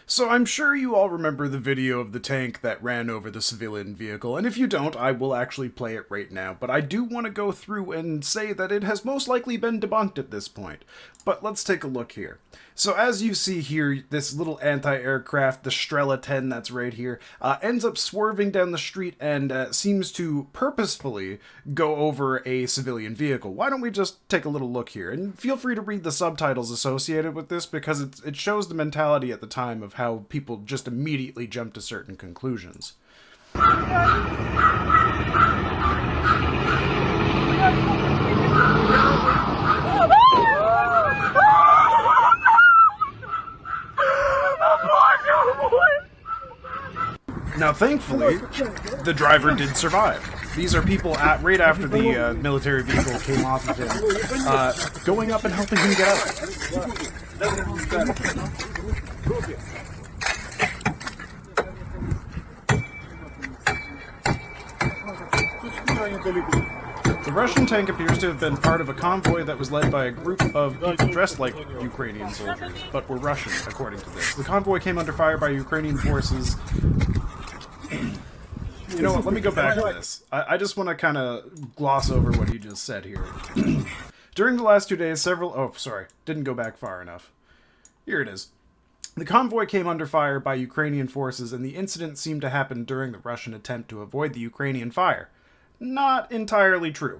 So I'm sure you all remember the video of the tank that ran over the civilian vehicle, and if you don't, I will actually play it right now, but I do want to go through and say that it has most likely been debunked at this point. But let's take a look here. So as you see here, this little anti-aircraft, the Strela 10 that's right here, ends up swerving down the street and seems to purposefully go over a civilian vehicle. Why don't we just take a little look here? And feel free to read the subtitles associated with this because it shows the mentality at the time of how people just immediately jump to certain conclusions. Now, thankfully, the driver did survive. These are people right after the military vehicle came off of him, going up and helping him get out. The Russian tank appears to have been part of a convoy that was led by a group of people dressed like Ukrainian soldiers, but were Russian, according to this. The convoy came under fire by Ukrainian forces. You know what, let me go back to this. I just want to kind of gloss over what he just said here. During the last 2 days, didn't go back far enough. Here it is. The convoy came under fire by Ukrainian forces, and the incident seemed to happen during the Russian attempt to avoid the Ukrainian fire. Not entirely true,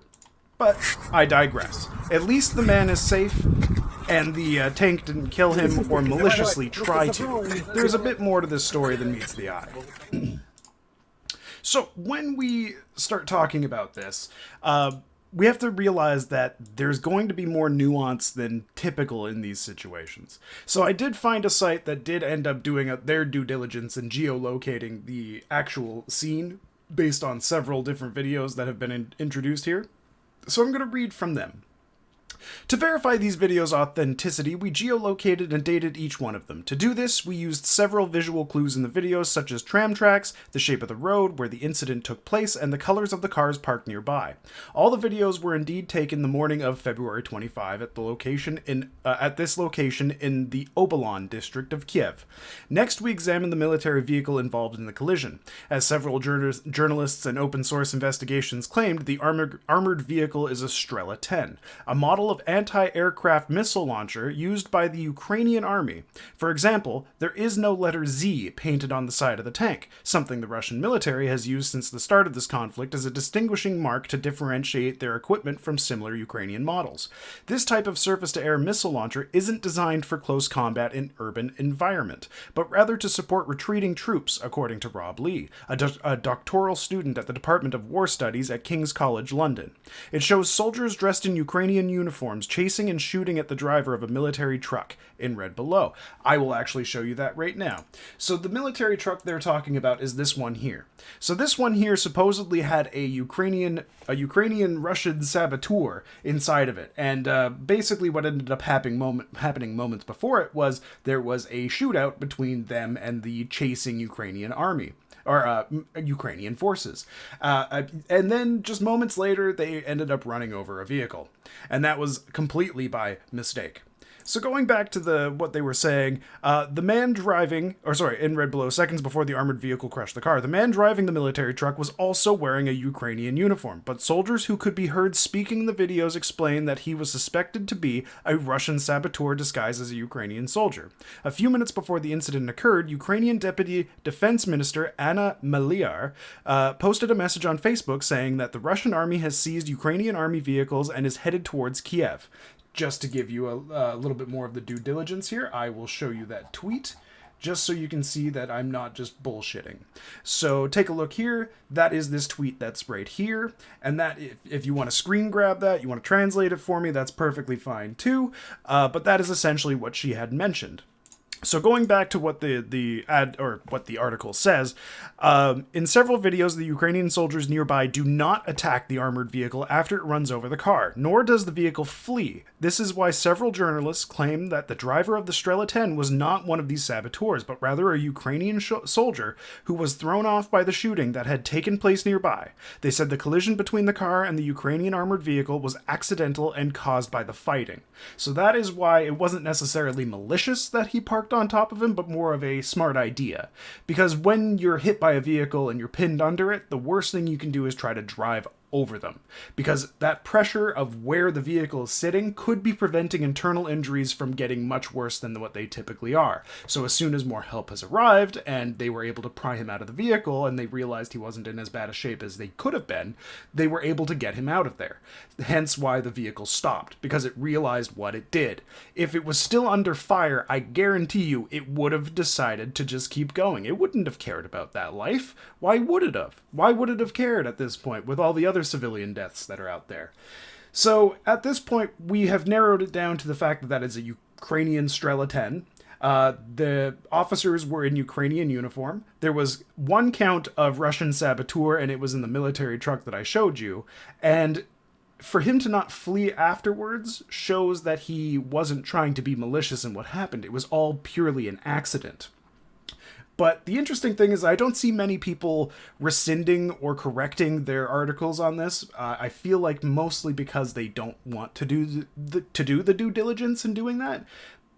but I digress. At least the man is safe, and the tank didn't kill him or maliciously try to. There's a bit more to this story than meets the eye. So when we start talking about this, we have to realize that there's going to be more nuance than typical in these situations. So I did find a site that did end up doing their due diligence and geolocating the actual scene based on several different videos that have been introduced here. So I'm going to read from them. To verify these videos' authenticity, we geolocated and dated each one of them. To do this, we used several visual clues in the videos, such as tram tracks, the shape of the road where the incident took place, and the colors of the cars parked nearby. All the videos were indeed taken the morning of February 25 at this location in the Obolon district of Kiev. Next, we examined the military vehicle involved in the collision. As several journalists and open source investigations claimed, the armored vehicle is a Strela 10, a model of anti-aircraft missile launcher used by the Ukrainian army. For example, there is no letter Z painted on the side of the tank, something the Russian military has used since the start of this conflict as a distinguishing mark to differentiate their equipment from similar Ukrainian models. This type of surface-to-air missile launcher isn't designed for close combat in urban environment, but rather to support retreating troops, according to Rob Lee, a doctoral student at the Department of War Studies at King's College London. It shows soldiers dressed in Ukrainian uniforms chasing and shooting at the driver of a military truck, in red below. I will actually show you that right now. So the military truck they're talking about is this one here. So this one here supposedly had a Ukrainian Russian saboteur inside of it, and basically what ended up happening moments before it was there was a shootout between them and the chasing Ukrainian army. Or Ukrainian forces. And then just moments later, they ended up running over a vehicle. And that was completely by mistake. So going back to what they were saying, the man driving, in red below, seconds before the armored vehicle crushed the car, the man driving the military truck was also wearing a Ukrainian uniform, but soldiers who could be heard speaking in the videos explained that he was suspected to be a Russian saboteur disguised as a Ukrainian soldier. A few minutes before the incident occurred, Ukrainian Deputy Defense Minister Anna Maliar posted a message on Facebook saying that the Russian army has seized Ukrainian army vehicles and is headed towards Kiev. Just to give you a little bit more of the due diligence here, I will show you that tweet, just so you can see that I'm not just bullshitting. So take a look here. That is this tweet that's right here. And that, if you want to screen grab that, you want to translate it for me, that's perfectly fine too. But that is essentially what she had mentioned. So going back to what the article says, in several videos, the Ukrainian soldiers nearby do not attack the armored vehicle after it runs over the car, nor does the vehicle flee. This is why several journalists claim that the driver of the Strela 10 was not one of these saboteurs, but rather a Ukrainian soldier who was thrown off by the shooting that had taken place nearby. They said the collision between the car and the Ukrainian armored vehicle was accidental and caused by the fighting. So that is why it wasn't necessarily malicious that he parked jumped on top of him, but more of a smart idea. Because when you're hit by a vehicle and you're pinned under it, the worst thing you can do is try to drive over them, because that pressure of where the vehicle is sitting could be preventing internal injuries from getting much worse than what they typically are. So as soon as more help has arrived and they were able to pry him out of the vehicle and they realized he wasn't in as bad a shape as they could have been, they were able to get him out of there. Hence why the vehicle stopped, because it realized what it did. If it was still under fire, I guarantee you it would have decided to just keep going. It wouldn't have cared about that life. Why would it have? Why would it have cared at this point with all the other civilian deaths that are out there? So at this point, we have narrowed it down to the fact that that is a Ukrainian Strela 10. The officers were in Ukrainian uniform. There was one count of Russian saboteur, and it was in the military truck that I showed you. And for him to not flee afterwards shows that he wasn't trying to be malicious in what happened. It was all purely an accident. But the interesting thing is I don't see many people rescinding or correcting their articles on this. I feel like mostly because they don't want to do the due diligence in doing that.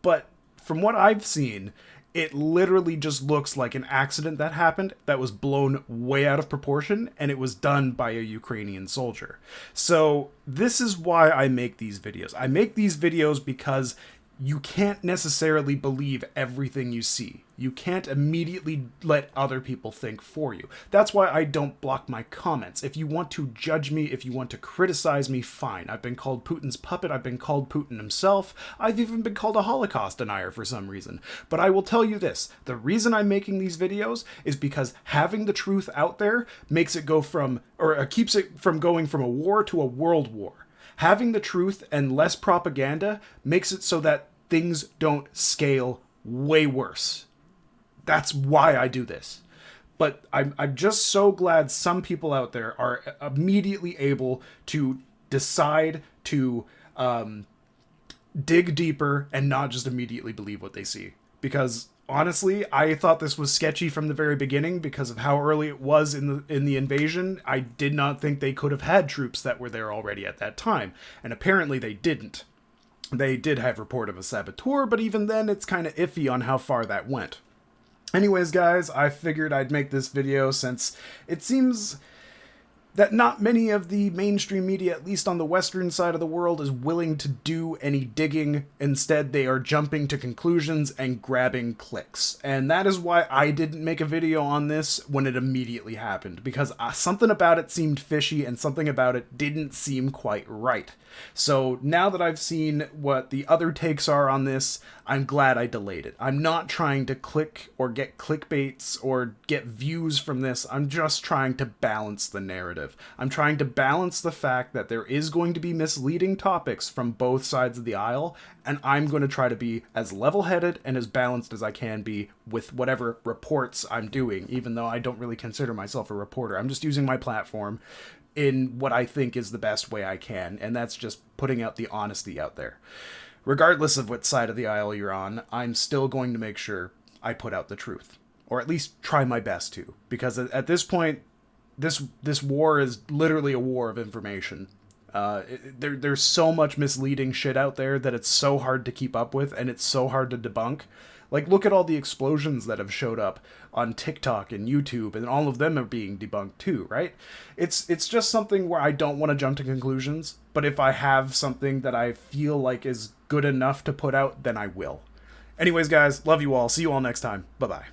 But from what I've seen, it literally just looks like an accident that happened that was blown way out of proportion, and it was done by a Ukrainian soldier. So this is why I make these videos. I make these videos because you can't necessarily believe everything you see. You can't immediately let other people think for you. That's why I don't block my comments. If you want to judge me, if you want to criticize me, fine. I've been called Putin's puppet. I've been called Putin himself. I've even been called a Holocaust denier for some reason. But I will tell you this. The reason I'm making these videos is because having the truth out there makes it go from, or keeps it from going from a war to a world war. Having the truth and less propaganda makes it so that things don't scale way worse. That's why I do this. But I'm just so glad some people out there are immediately able to decide to dig deeper and not just immediately believe what they see. Because honestly, I thought this was sketchy from the very beginning because of how early it was in the invasion. I did not think they could have had troops that were there already at that time. And apparently they didn't. They did have report of a saboteur, but even then it's kind of iffy on how far that went. Anyways, guys, I figured I'd make this video since it seems that not many of the mainstream media, at least on the western side of the world, is willing to do any digging. Instead, they are jumping to conclusions and grabbing clicks. And that is why I didn't make a video on this when it immediately happened, because something about it seemed fishy and something about it didn't seem quite right. So now that I've seen what the other takes are on this, I'm glad I delayed it. I'm not trying to click or get clickbaits or get views from this. I'm just trying to balance the narrative. I'm trying to balance the fact that there is going to be misleading topics from both sides of the aisle, and I'm going to try to be as level-headed and as balanced as I can be with whatever reports I'm doing, even though I don't really consider myself a reporter. I'm just using my platform in what I think is the best way I can, and that's just putting out the honesty out there. Regardless of what side of the aisle you're on, I'm still going to make sure I put out the truth. Or at least try my best to. Because at this point, this war is literally a war of information. There's so much misleading shit out there that it's so hard to keep up with, and it's so hard to debunk. Like, look at all the explosions that have showed up on TikTok and YouTube, and all of them are being debunked too, right? It's just something where I don't want to jump to conclusions, but if I have something that I feel like is good enough to put out, then I will. Anyways, guys, love you all. See you all next time. Bye-bye.